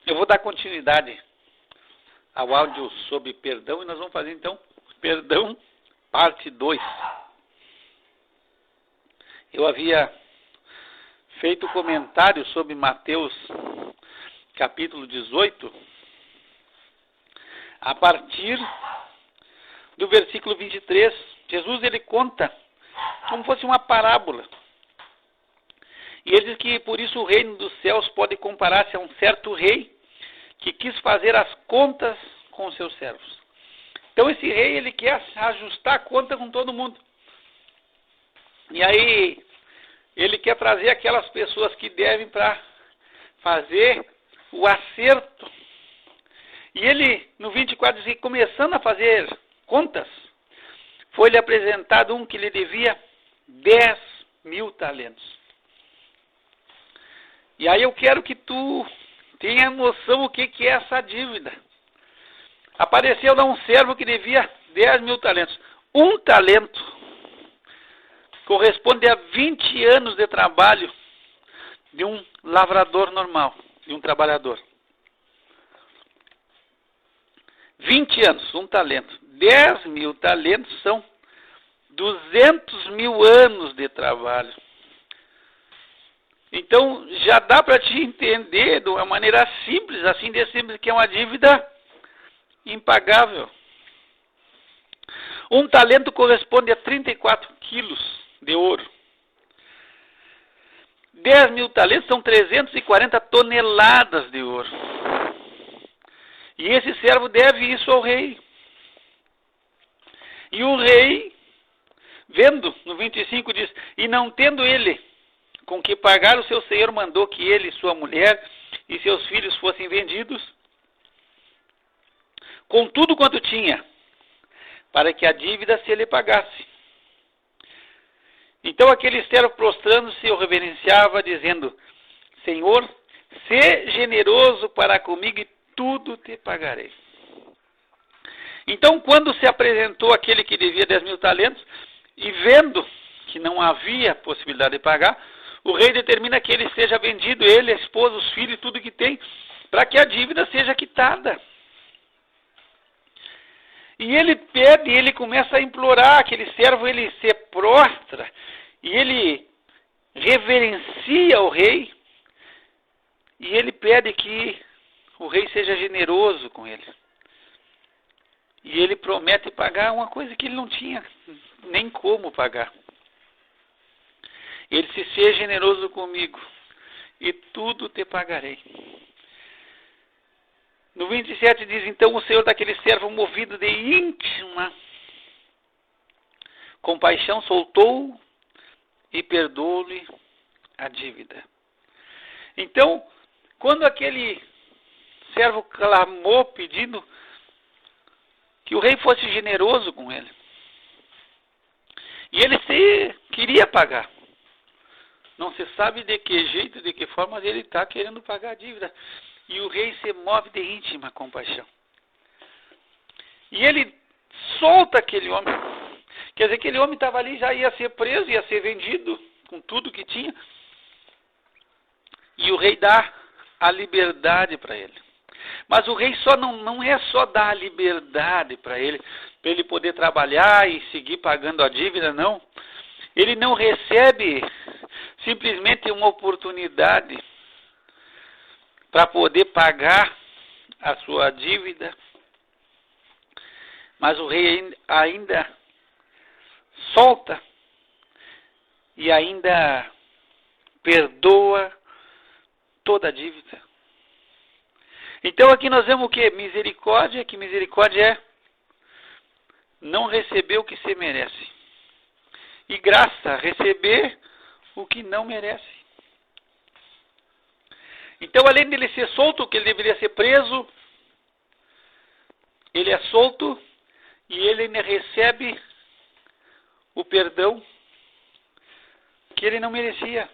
Eu vou dar continuidade ao áudio sobre perdão e nós vamos fazer então perdão parte 2. Eu havia feito comentário sobre Mateus capítulo 18 a partir do versículo 23. Jesus ele conta como fosse uma parábola. E ele diz que por isso o reino dos céus pode comparar-se a um certo rei que quis fazer as contas com seus servos. Então esse rei ele quer ajustar a conta com todo mundo. E aí ele quer trazer aquelas pessoas que devem para fazer o acerto. E ele no 24 diz que começando a fazer contas, foi-lhe apresentado um que lhe devia 10.000 talentos. E aí eu quero que tu tenha noção o que é essa dívida. Apareceu lá um servo que devia 10.000 talentos. Um talento corresponde a 20 anos de trabalho de um lavrador normal, de um trabalhador. 20 anos, um talento. 10.000 talentos são 200.000 anos de trabalho. Então, já dá para te entender de uma maneira simples, assim de simples, que é uma dívida impagável. Um talento corresponde a 34 quilos de ouro. 10.000 talentos são 340 toneladas de ouro. E esse servo deve isso ao rei. E o rei, vendo, no 25 diz, e não tendo ele com que pagar, o seu senhor mandou que ele, sua mulher e seus filhos fossem vendidos, com tudo quanto tinha, para que a dívida se lhe pagasse. Então aquele servo prostrando-se o reverenciava, dizendo, Senhor, sê generoso para comigo e tudo te pagarei. Então quando se apresentou aquele que devia 10.000 talentos, e vendo que não havia possibilidade de pagar, o rei determina que ele seja vendido, ele, a esposa, os filhos e tudo que tem, para que a dívida seja quitada. E ele pede, ele começa a implorar, aquele servo, ele se prostra, e ele reverencia o rei, e ele pede que o rei seja generoso com ele. E ele promete pagar uma coisa que ele não tinha nem como pagar. Ele disse, seja generoso comigo, e tudo te pagarei. No 27 diz, então o Senhor daquele servo, movido de íntima compaixão, soltou e perdoou-lhe a dívida. Então, quando aquele servo clamou, pedindo que o rei fosse generoso com ele, e ele queria pagar. Não se sabe de que jeito, de que forma, mas ele está querendo pagar a dívida. E o rei se move de íntima compaixão. E ele solta aquele homem. Quer dizer, aquele homem estava ali, já ia ser preso, ia ser vendido, com tudo que tinha. E o rei dá a liberdade para ele. Mas o rei só não é só dar a liberdade para ele poder trabalhar e seguir pagando a dívida, não. Ele não recebe simplesmente uma oportunidade para poder pagar a sua dívida, mas o rei ainda solta e ainda perdoa toda a dívida. Então aqui nós vemos o que? Misericórdia, que misericórdia é não receber o que se merece. E graça, receber o que não merece. Então, além dele ser solto, que ele deveria ser preso, ele é solto e ele ainda recebe o perdão que ele não merecia.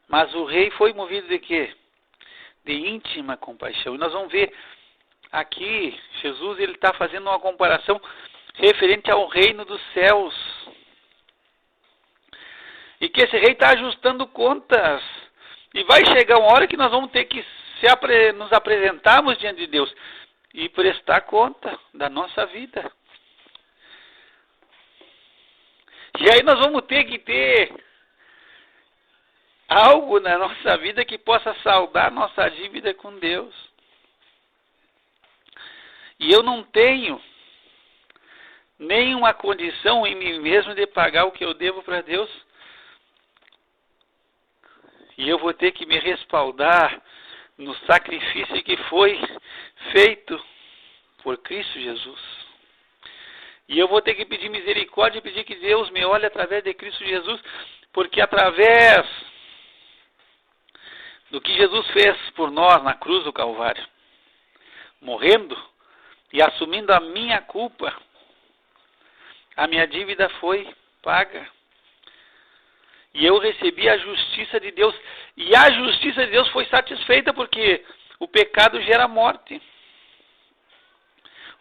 Mas o rei foi movido de quê? De íntima compaixão. E nós vamos ver aqui, Jesus ele está fazendo uma comparação referente ao reino dos céus. E que esse rei está ajustando contas. E vai chegar uma hora que nós vamos ter que nos apresentarmos diante de Deus e prestar conta da nossa vida. E aí nós vamos ter que ter algo na nossa vida que possa saldar nossa dívida com Deus. E eu não tenho nenhuma condição em mim mesmo de pagar o que eu devo para Deus. E eu vou ter que me respaldar no sacrifício que foi feito por Cristo Jesus. E eu vou ter que pedir misericórdia e pedir que Deus me olhe através de Cristo Jesus, porque através do que Jesus fez por nós na cruz do Calvário, morrendo e assumindo a minha culpa, a minha dívida foi paga. E eu recebi a justiça de Deus. E a justiça de Deus foi satisfeita porque o pecado gera morte.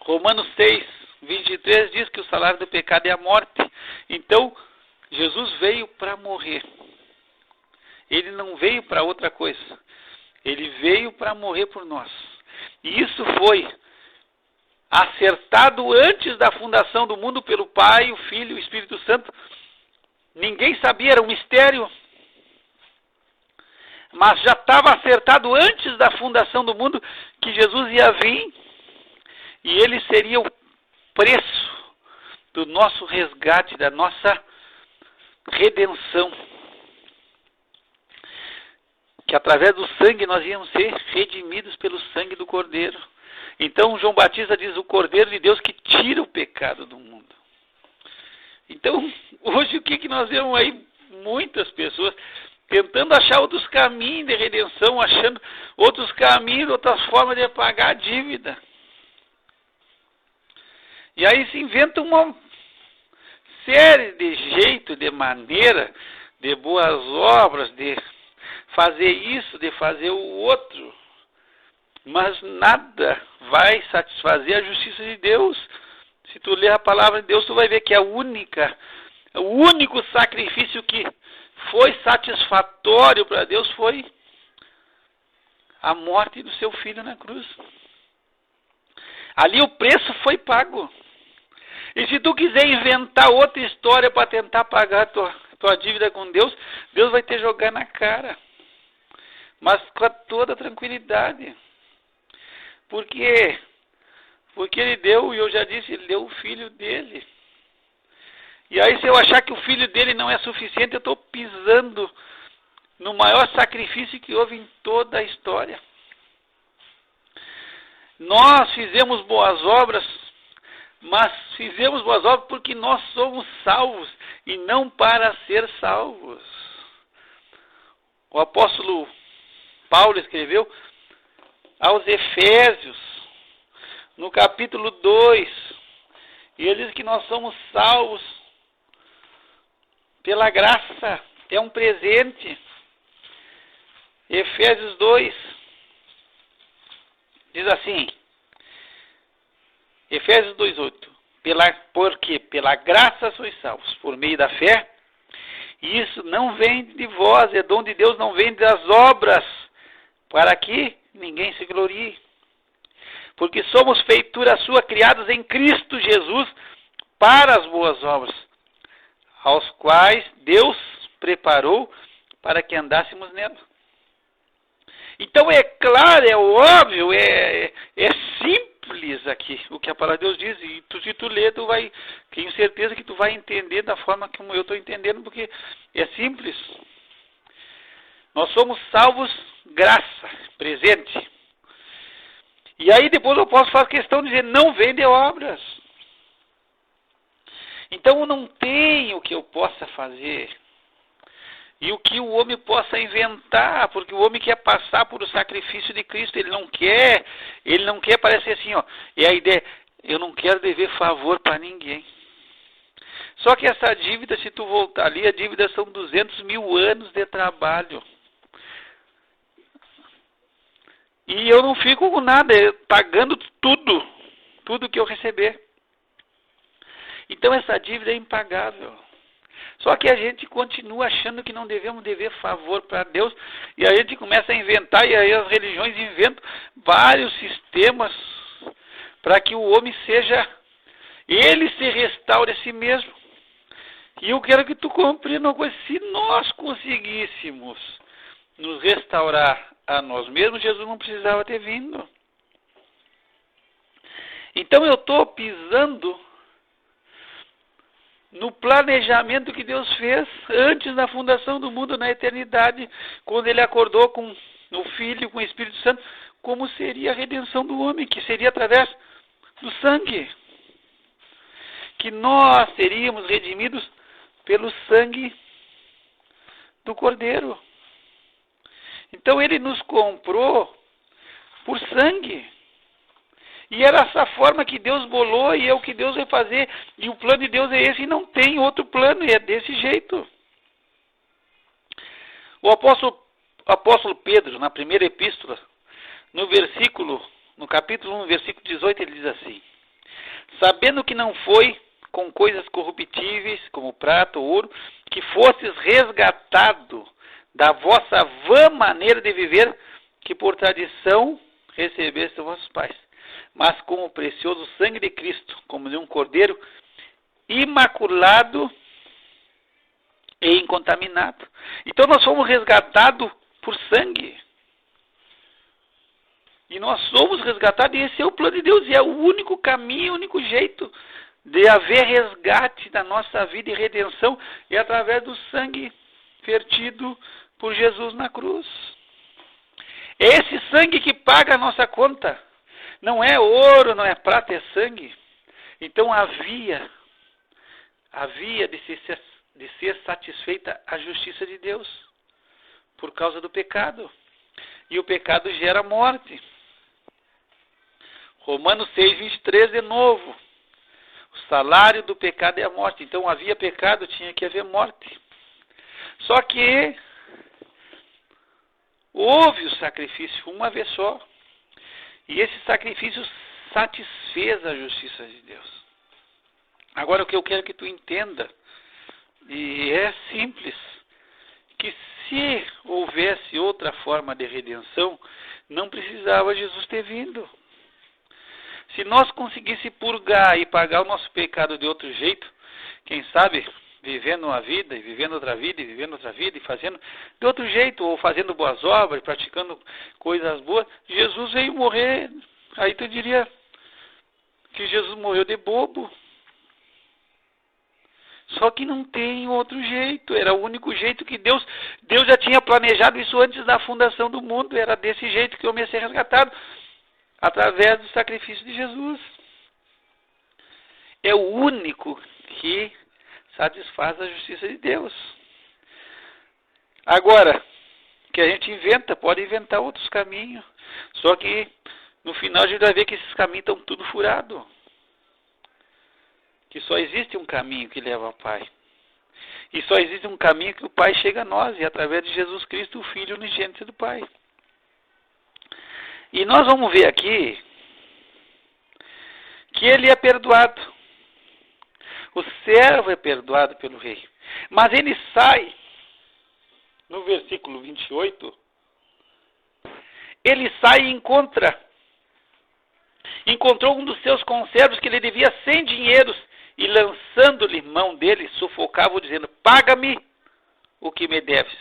Romanos 6, 23 diz que o salário do pecado é a morte. Então, Jesus veio para morrer. Ele não veio para outra coisa. Ele veio para morrer por nós. E isso foi acertado antes da fundação do mundo pelo Pai, o Filho e o Espírito Santo. Ninguém sabia, era um mistério. Mas já estava acertado antes da fundação do mundo que Jesus ia vir e ele seria o preço do nosso resgate, da nossa redenção. Que através do sangue nós íamos ser redimidos pelo sangue do Cordeiro. Então João Batista diz, o Cordeiro de Deus que tira o pecado do mundo. Então, hoje o que nós vemos aí? Muitas pessoas tentando achar outros caminhos de redenção, achando outros caminhos, outras formas de pagar a dívida. E aí se inventa uma série de jeitos, de maneira, de boas obras, de fazer isso, de fazer o outro. Mas nada vai satisfazer a justiça de Deus. Se tu ler a palavra de Deus, tu vai ver que o único sacrifício que foi satisfatório para Deus foi a morte do seu filho na cruz. Ali o preço foi pago. E se tu quiser inventar outra história para tentar pagar tua dívida com Deus, Deus vai te jogar na cara. Mas com toda tranquilidade. Por quê? Porque ele deu, e eu já disse, ele deu o filho dele. E aí se eu achar que o filho dele não é suficiente, eu estou pisando no maior sacrifício que houve em toda a história. Nós fizemos boas obras, mas fizemos boas obras porque nós somos salvos e não para ser salvos. O apóstolo Paulo escreveu aos Efésios, no capítulo 2, e ele diz que nós somos salvos pela graça, é um presente. Efésios 2, diz assim, Efésios 2:8, porque pela graça sois salvos, por meio da fé, e isso não vem de vós, é dom de Deus, não vem das obras, para que ninguém se glorie. Porque somos feitura sua, criados em Cristo Jesus, para as boas obras, aos quais Deus preparou para que andássemos nela. Então é claro, é óbvio, é simples aqui o que a palavra de Deus diz. E se tu ler, tu vai, tenho certeza que tu vai entender da forma como eu estou entendendo, porque é simples. Nós somos salvos graça, presente. E aí depois eu posso fazer questão de dizer, não vem de obras. Então eu não tenho o que eu possa fazer. E o que o homem possa inventar, porque o homem quer passar por o sacrifício de Cristo, ele não quer parecer assim, ó. E a ideia, eu não quero dever favor para ninguém. Só que essa dívida, se tu voltar ali, a dívida são 200 mil anos de trabalho. E eu não fico com nada, pagando tudo que eu receber. Então essa dívida é impagável. Só que a gente continua achando que não devemos dever favor para Deus, e a gente começa a inventar, e aí as religiões inventam vários sistemas para que o homem ele se restaure a si mesmo. E eu quero que tu compreenda uma coisa: se nós conseguíssemos nos restaurar a nós mesmos, Jesus não precisava ter vindo. Então eu estou pisando no planejamento que Deus fez antes da fundação do mundo, na eternidade, quando Ele acordou com o Filho, com o Espírito Santo, como seria a redenção do homem, que seria através do sangue. Que nós seríamos redimidos pelo sangue do Cordeiro. Então Ele nos comprou por sangue. E era essa forma que Deus bolou, e é o que Deus vai fazer, e o plano de Deus é esse, e não tem outro plano, e é desse jeito. O apóstolo Pedro, na primeira epístola, no capítulo 1, versículo 18, ele diz assim: sabendo que não foi com coisas corruptíveis, como prata ou ouro, que fostes resgatado da vossa vã maneira de viver, que por tradição recebeste dos vossos pais, mas com o precioso sangue de Cristo, como de um cordeiro imaculado e incontaminado. Então nós fomos resgatados por sangue. E nós somos resgatados, e esse é o plano de Deus, e é o único caminho, o único jeito de haver resgate da nossa vida e redenção, é através do sangue vertido por Jesus na cruz. É esse sangue que paga a nossa conta. Não é ouro, não é prata, é sangue. Então havia de ser satisfeita a justiça de Deus por causa do pecado. E o pecado gera morte. Romanos 6, 23 de novo. O salário do pecado é a morte. Então havia pecado, tinha que haver morte. Só que houve o sacrifício uma vez só. E esse sacrifício satisfez a justiça de Deus. Agora o que eu quero que tu entenda, e é simples, que se houvesse outra forma de redenção, não precisava Jesus ter vindo. Se nós conseguíssemos purgar e pagar o nosso pecado de outro jeito, quem sabe vivendo uma vida, e vivendo outra vida, e vivendo outra vida, e fazendo de outro jeito, ou fazendo boas obras, praticando coisas boas, Jesus veio morrer. Aí tu diria que Jesus morreu de bobo. Só que não tem outro jeito, era o único jeito que Deus já tinha planejado isso antes da fundação do mundo, era desse jeito que eu ia ser resgatado, através do sacrifício de Jesus. É o único que satisfaz a justiça de Deus. Agora, que a gente pode inventar outros caminhos, só que no final a gente vai ver que esses caminhos estão tudo furados. Que só existe um caminho que leva ao Pai. E só existe um caminho que o Pai chega a nós, e através de Jesus Cristo, o Filho unigênito do Pai. E nós vamos ver aqui que ele é perdoado. O servo é perdoado pelo rei. Mas ele sai, no versículo 28, ele sai e encontrou um dos seus conservos que lhe devia 100 dinheiros, e lançando-lhe mão dele, sufocava-o, dizendo: paga-me o que me deves.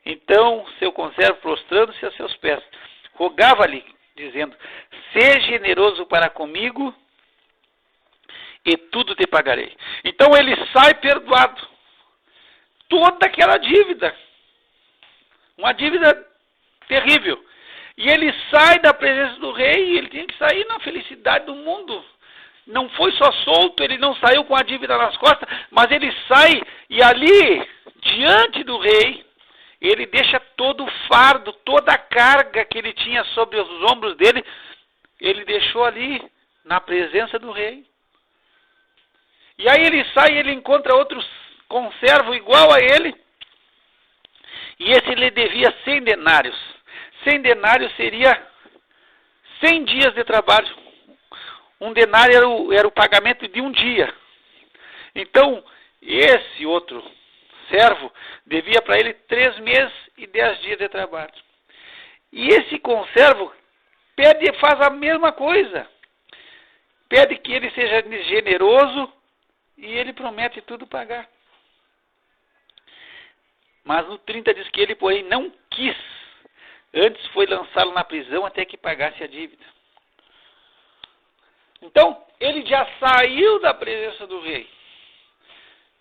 Então seu conservo, prostrando-se a seus pés, rogava-lhe, dizendo: seja generoso para comigo, e tudo te pagarei. Então ele sai perdoado. Toda aquela dívida. Uma dívida terrível. E ele sai da presença do rei, e ele tinha que sair na felicidade do mundo. Não foi só solto, ele não saiu com a dívida nas costas, mas ele sai, e ali, diante do rei, ele deixa todo o fardo, toda a carga que ele tinha sobre os ombros dele, ele deixou ali, na presença do rei. E aí ele sai e ele encontra outro conservo igual a ele. E esse lhe devia 100 denários. 100 denários seria 100 dias de trabalho. Um denário era o pagamento de um dia. Então, esse outro servo devia para ele 3 meses e 10 dias de trabalho. E esse conservo faz a mesma coisa. Pede que ele seja generoso e ele promete tudo pagar. Mas no 30 diz que ele, porém, não quis. Antes foi lançá-lo na prisão até que pagasse a dívida. Então, ele já saiu da presença do rei.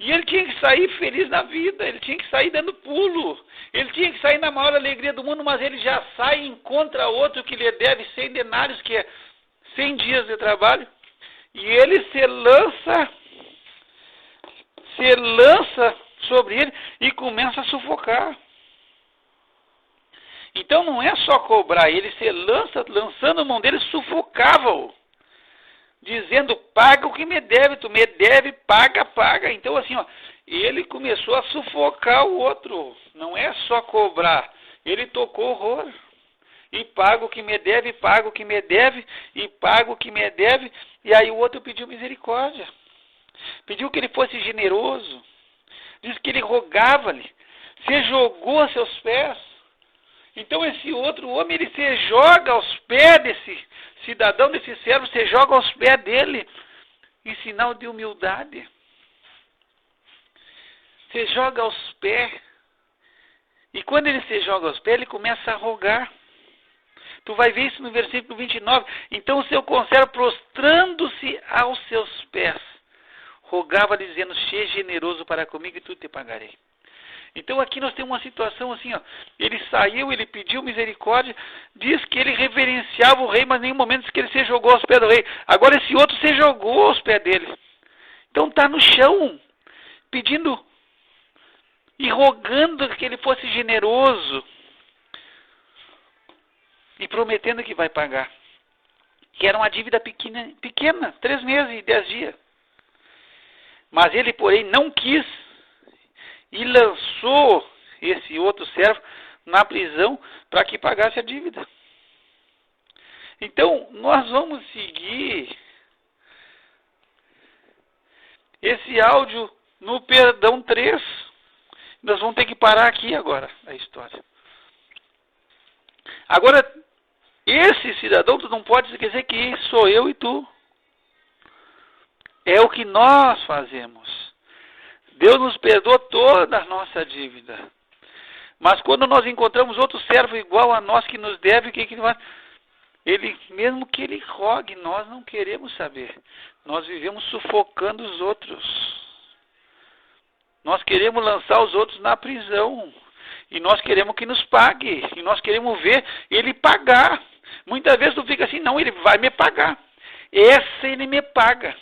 E ele tinha que sair feliz na vida, ele tinha que sair dando pulo, ele tinha que sair na maior alegria do mundo, mas ele já sai e encontra outro que lhe deve 100 denários, que é 100 dias de trabalho, e ele se lança sobre ele e começa a sufocar. Então não é só cobrar, ele se lançando a mão dele, sufocava-o. Dizendo, paga o que me deve, tu me deve, paga, paga. Então assim, ele começou a sufocar o outro. Não é só cobrar, ele tocou horror. E paga o que me deve, paga o que me deve, e paga o que me deve. E aí o outro pediu misericórdia. Pediu que ele fosse generoso. Diz que ele rogava-lhe. Se jogou a seus pés. Então esse outro homem, ele se joga aos pés desse cidadão, desse servo, se joga aos pés dele, em sinal de humildade. Se joga aos pés. E quando ele se joga aos pés, ele começa a rogar. Tu vai ver isso no versículo 29. Então o seu conservo, prostrando-se aos seus pés, rogava dizendo, seja generoso para comigo e tudo te pagarei. Então aqui nós temos uma situação assim, ele saiu, ele pediu misericórdia, diz que ele reverenciava o rei, mas em nenhum momento diz que ele se jogou aos pés do rei. Agora esse outro se jogou aos pés dele. Então está no chão, pedindo e rogando que ele fosse generoso e prometendo que vai pagar. Que era uma dívida pequena, 3 meses e 10 dias. Mas ele, porém, não quis e lançou esse outro servo na prisão para que pagasse a dívida. Então, nós vamos seguir esse áudio no perdão 3. Nós vamos ter que parar aqui agora a história. Agora, esse cidadão, tu não pode esquecer que sou eu e tu. É o que nós fazemos. Deus nos perdoa toda a nossa dívida. Mas quando nós encontramos outro servo igual a nós que nos deve, o que ele faz? Ele, mesmo que ele rogue, nós não queremos saber. Nós vivemos sufocando os outros. Nós queremos lançar os outros na prisão. E nós queremos que nos pague. E nós queremos ver ele pagar. Muitas vezes tu fica assim, não, ele vai me pagar. Essa ele me paga.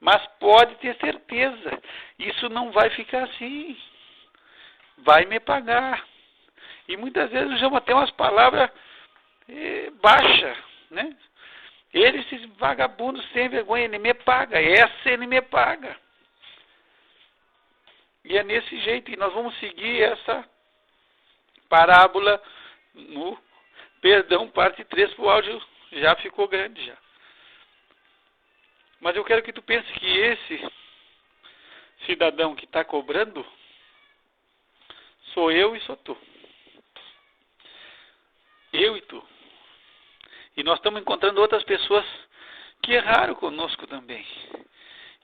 Mas pode ter certeza, isso não vai ficar assim. Vai me pagar. E muitas vezes usamos até umas palavras baixas, né? Ele, esse vagabundo sem vergonha, ele me paga. Essa ele me paga. E é nesse jeito. E nós vamos seguir essa parábola no perdão, parte 3, o áudio já ficou grande já. Mas eu quero que tu pense que esse cidadão que está cobrando sou eu e sou tu. Eu e tu. E nós estamos encontrando outras pessoas que erraram conosco também.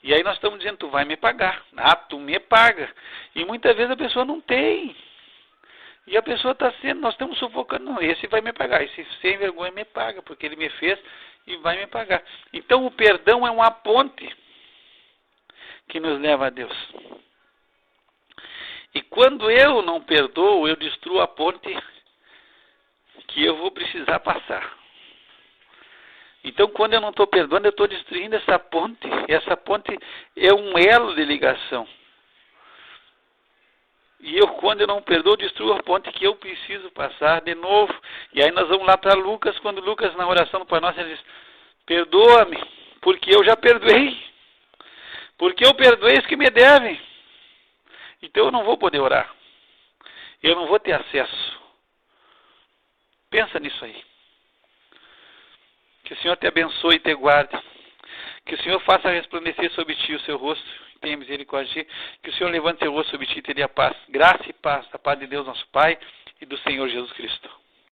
E aí nós estamos dizendo, tu vai me pagar. Ah, tu me paga. E muitas vezes a pessoa não tem. E a pessoa está sendo, nós estamos sufocando, não, esse vai me pagar. Esse sem vergonha me paga, porque ele me fez e vai me pagar. Então o perdão é uma ponte que nos leva a Deus. E quando eu não perdoo, eu destruo a ponte que eu vou precisar passar. Então quando eu não estou perdoando, eu estou destruindo essa ponte. Essa ponte é um elo de ligação. E eu, quando eu não perdoo, destruo a ponte que eu preciso passar de novo. E aí nós vamos lá para Lucas, quando Lucas, na oração do Pai Nosso, ele diz, perdoa-me, porque eu já perdoei. Porque eu perdoei os que me devem. Então eu não vou poder orar. Eu não vou ter acesso. Pensa nisso aí. Que o Senhor te abençoe e te guarde. Que o Senhor faça resplandecer sobre ti o seu rosto. tenha misericórdia de ti, que o Senhor levante seu rosto sobre ti e te dê a paz, graça e paz, da paz de Deus nosso Pai e do Senhor Jesus Cristo.